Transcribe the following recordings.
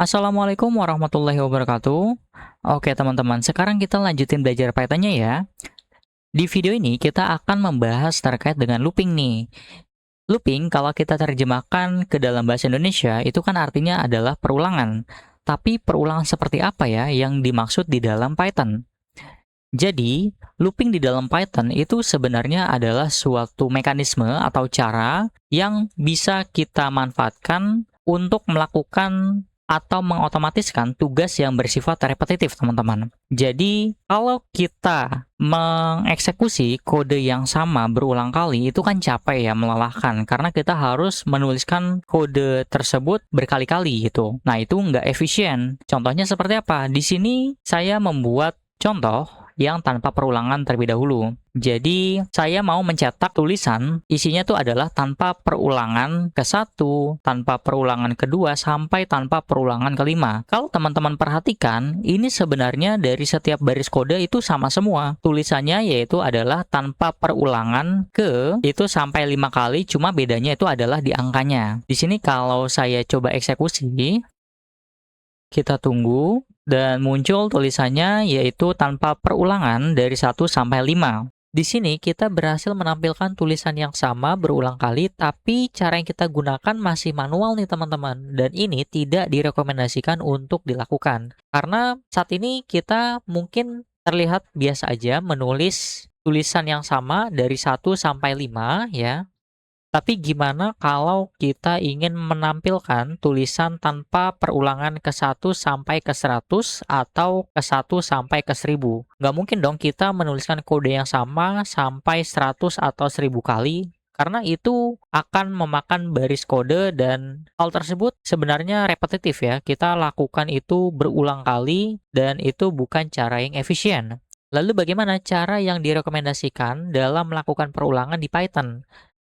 Assalamualaikum warahmatullahi wabarakatuh. Oke teman-teman, sekarang kita lanjutin belajar Python-nya ya. Di video ini kita akan membahas terkait dengan looping nih. Looping kalau kita terjemahkan ke dalam bahasa Indonesia itu kan artinya adalah perulangan. Tapi perulangan seperti apa ya yang dimaksud di dalam Python? Jadi, looping di dalam Python itu sebenarnya adalah suatu mekanisme atau cara yang bisa kita manfaatkan untuk melakukan atau mengotomatiskan tugas yang bersifat repetitif, teman-teman. Jadi, kalau kita mengeksekusi kode yang sama berulang kali, itu kan capek ya, melelahkan. Karena kita harus menuliskan kode tersebut berkali-kali gitu. Nah, itu nggak efisien. Contohnya seperti apa? Di sini saya membuat contoh yang tanpa perulangan terlebih dahulu. Jadi, saya mau mencetak tulisan, isinya itu adalah tanpa perulangan ke-1, tanpa perulangan kedua, sampai tanpa perulangan kelima. Kalau teman-teman perhatikan, ini sebenarnya dari setiap baris kode itu sama semua. Tulisannya yaitu adalah tanpa perulangan itu sampai 5 kali, cuma bedanya itu adalah di angkanya. Di sini kalau saya coba eksekusi, kita tunggu, dan muncul tulisannya yaitu tanpa perulangan dari 1 sampai 5. Di sini kita berhasil menampilkan tulisan yang sama berulang kali, tapi cara yang kita gunakan masih manual nih teman-teman. Dan ini tidak direkomendasikan untuk dilakukan. Karena saat ini kita mungkin terlihat biasa aja menulis tulisan yang sama dari 1 sampai 5 ya. Tapi gimana kalau kita ingin menampilkan tulisan tanpa perulangan ke-1 sampai ke 100 atau ke-1 sampai ke 1000? Nggak mungkin dong kita menuliskan kode yang sama sampai 100 atau 1000 kali, karena itu akan memakan baris kode dan hal tersebut sebenarnya repetitif ya. Kita lakukan itu berulang kali dan itu bukan cara yang efisien. Lalu bagaimana cara yang direkomendasikan dalam melakukan perulangan di Python?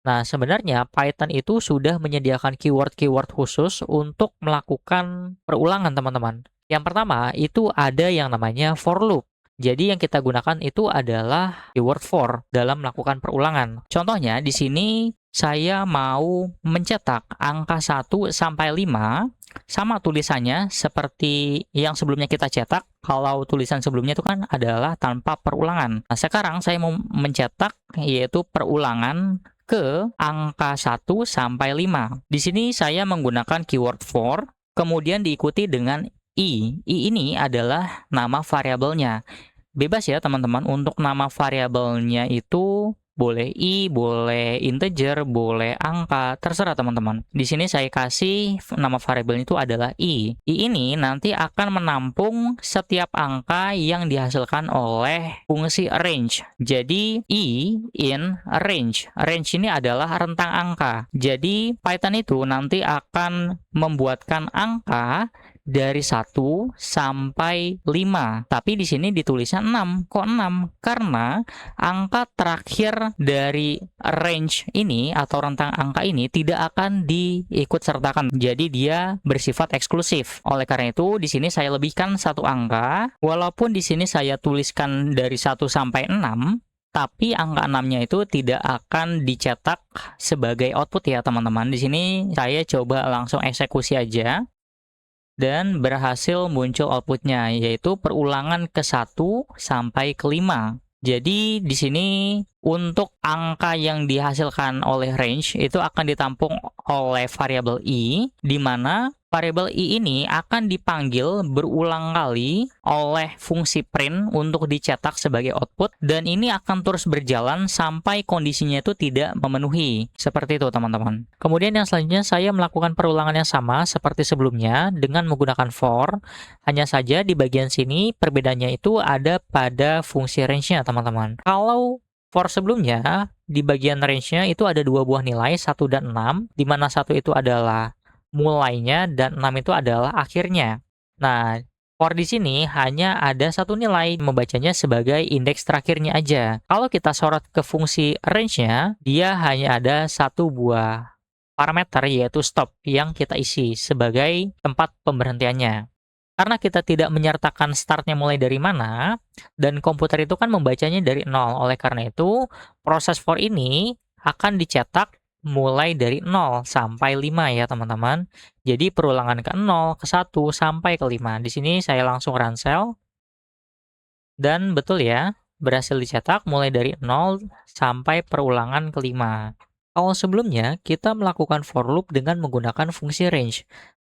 Nah, sebenarnya Python itu sudah menyediakan keyword-keyword khusus untuk melakukan perulangan, teman-teman. Yang pertama, itu ada yang namanya for loop. Jadi yang kita gunakan itu adalah keyword for dalam melakukan perulangan. Contohnya, di sini saya mau mencetak angka 1 sampai 5 sama tulisannya seperti yang sebelumnya kita cetak. Kalau tulisan sebelumnya itu kan adalah tanpa perulangan. Nah, sekarang saya mau mencetak yaitu perulangan ke angka 1 sampai 5. Di sini saya menggunakan keyword for, kemudian diikuti dengan i. I ini adalah nama variabelnya. Bebas ya teman-teman, untuk nama variabelnya itu boleh i, boleh integer, boleh angka, terserah teman-teman. Di sini saya kasih nama variabel itu adalah i. I ini nanti akan menampung setiap angka yang dihasilkan oleh fungsi range. Jadi i in range. Range ini adalah rentang angka. Jadi Python itu nanti akan membuatkan angka dari 1 sampai 5. Tapi di sini ditulisnya 6. Kok 6? Karena angka terakhir dari range ini atau rentang angka ini tidak akan diikut sertakan. Jadi dia bersifat eksklusif. Oleh karena itu, di sini saya lebihkan satu angka. Walaupun di sini saya tuliskan dari 1 sampai 6, tapi angka 6-nya itu tidak akan dicetak sebagai output ya teman-teman. Di sini saya coba langsung eksekusi aja. Dan berhasil muncul outputnya, yaitu perulangan ke-1 sampai ke-5. Jadi di sini untuk angka yang dihasilkan oleh range itu akan ditampung oleh variabel i, di mana variabel i ini akan dipanggil berulang kali oleh fungsi print untuk dicetak sebagai output, dan ini akan terus berjalan sampai kondisinya itu tidak memenuhi. Seperti itu teman-teman. Kemudian yang selanjutnya saya melakukan perulangan yang sama seperti sebelumnya dengan menggunakan for. Hanya saja di bagian sini perbedaannya itu ada pada fungsi range-nya teman-teman. Kalau for sebelumnya, di bagian range-nya itu ada dua buah nilai, 1 dan 6, di mana 1 itu adalah mulainya dan 6 itu adalah akhirnya. Nah, for di sini hanya ada satu nilai, membacanya sebagai indeks terakhirnya aja. Kalau kita sorot ke fungsi range-nya, dia hanya ada satu buah parameter yaitu stop yang kita isi sebagai tempat pemberhentiannya. Karena kita tidak menyertakan startnya mulai dari mana, dan komputer itu kan membacanya dari 0. Oleh karena itu, proses for ini akan dicetak mulai dari 0 sampai 5 ya teman-teman. Jadi perulangan ke 0, ke 1, sampai ke 5. Di sini saya langsung ransel. Dan betul ya, berhasil dicetak mulai dari 0 sampai perulangan ke-5. Kalau sebelumnya, kita melakukan for loop dengan menggunakan fungsi range.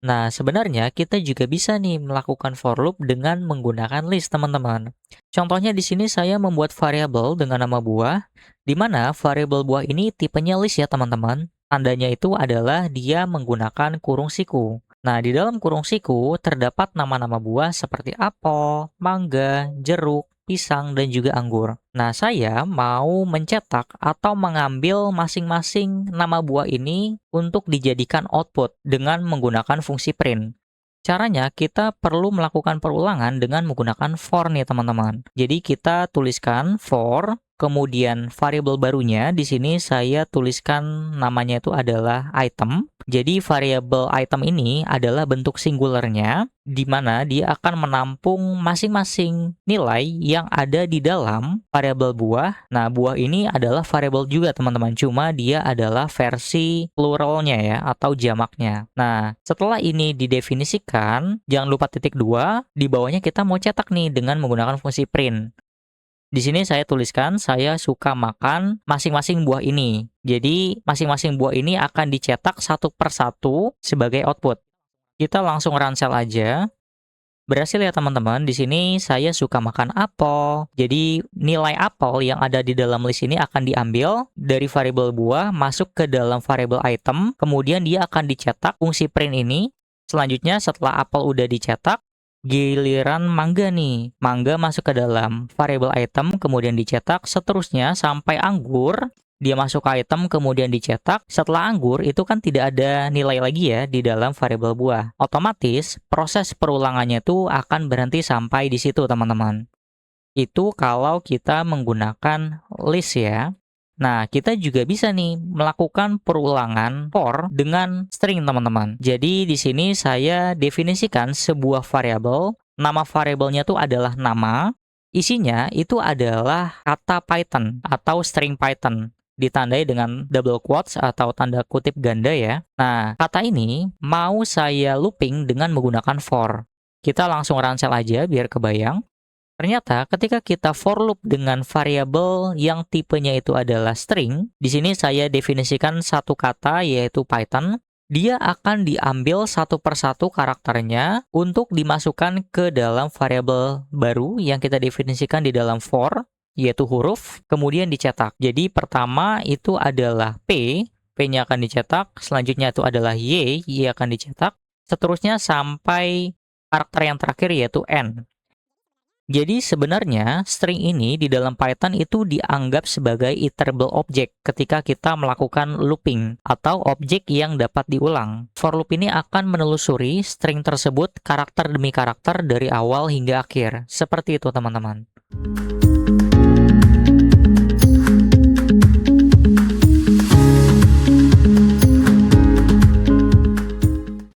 Nah, sebenarnya kita juga bisa nih melakukan for loop dengan menggunakan list, teman-teman. Contohnya di sini saya membuat variabel dengan nama buah, di mana variabel buah ini tipenya list ya, teman-teman. Tandanya itu adalah dia menggunakan kurung siku. Nah, di dalam kurung siku terdapat nama-nama buah seperti apel, mangga, jeruk, pisang, dan juga anggur. Nah, saya mau mencetak atau mengambil masing-masing nama buah ini untuk dijadikan output dengan menggunakan fungsi print. Caranya, kita perlu melakukan perulangan dengan menggunakan for nih, teman-teman. Jadi, kita tuliskan for, kemudian variabel barunya di sini saya tuliskan namanya itu adalah item. Jadi, variabel item ini adalah bentuk singularnya, di mana dia akan menampung masing-masing nilai yang ada di dalam variabel buah. Nah, buah ini adalah variabel juga, teman-teman. Cuma dia adalah versi pluralnya ya, atau jamaknya. Nah, setelah ini didefinisikan, jangan lupa titik 2, di bawahnya kita mau cetak nih dengan menggunakan fungsi print. Di sini saya tuliskan, saya suka makan masing-masing buah ini. Jadi, masing-masing buah ini akan dicetak satu per satu sebagai output. Kita langsung ransel aja. Berhasil ya teman-teman, di sini saya suka makan apel. Jadi nilai apel yang ada di dalam list ini akan diambil dari variabel buah, masuk ke dalam variabel item, kemudian dia akan dicetak fungsi print ini. Selanjutnya setelah apel udah dicetak, giliran mangga nih. Mangga masuk ke dalam variabel item, kemudian dicetak, seterusnya sampai anggur. Dia masuk ke item, kemudian dicetak. Setelah anggur, itu kan tidak ada nilai lagi ya di dalam variabel buah. Otomatis, proses perulangannya itu akan berhenti sampai di situ, teman-teman. Itu kalau kita menggunakan list ya. Nah, kita juga bisa nih melakukan perulangan for dengan string, teman-teman. Jadi, di sini saya definisikan sebuah variabel. Nama variabelnya itu adalah nama. Isinya itu adalah kata Python atau string Python, ditandai dengan double quotes atau tanda kutip ganda ya. Nah, kata ini mau saya looping dengan menggunakan for. Kita langsung ransel aja biar kebayang. Ternyata ketika kita for loop dengan variabel yang tipenya itu adalah string, di sini saya definisikan satu kata yaitu Python. Dia akan diambil satu persatu karakternya untuk dimasukkan ke dalam variabel baru yang kita definisikan di dalam for, yaitu huruf, kemudian dicetak. Jadi pertama itu adalah P, P-nya akan dicetak, selanjutnya itu adalah Y akan dicetak, seterusnya sampai karakter yang terakhir yaitu N. Jadi sebenarnya string ini di dalam Python itu dianggap sebagai iterable object ketika kita melakukan looping atau objek yang dapat diulang. For loop ini akan menelusuri string tersebut karakter demi karakter dari awal hingga akhir. Seperti itu teman-teman.